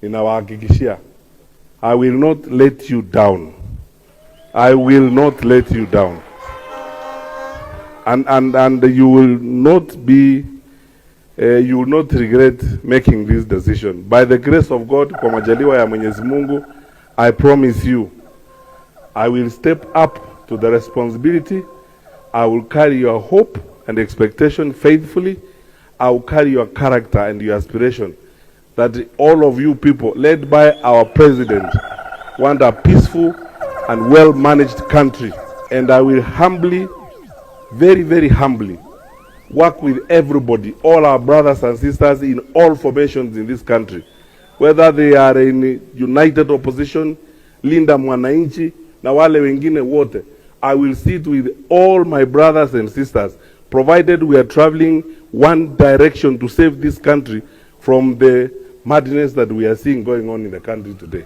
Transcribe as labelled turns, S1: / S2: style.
S1: ninawahakikishia, I will not let you down. I will not let you down. And you will not be, you will not regret making this decision. By the grace of God, kwa majaliwa ya Mwenyezi Mungu, I promise you, I will step up to the responsibility. I will carry your hope and expectation faithfully. I will carry your character and your aspiration that all of you people, led by our president, want a peaceful and well-managed country. And I will humbly, very, very humbly, work with everybody, all our brothers and sisters in all formations in this country, whether they are in united opposition, Linda Mwananchi, na wale wengine wote. I will sit with all my brothers and sisters, provided we are traveling one direction to save this country from the madness that we are seeing going on in the country today.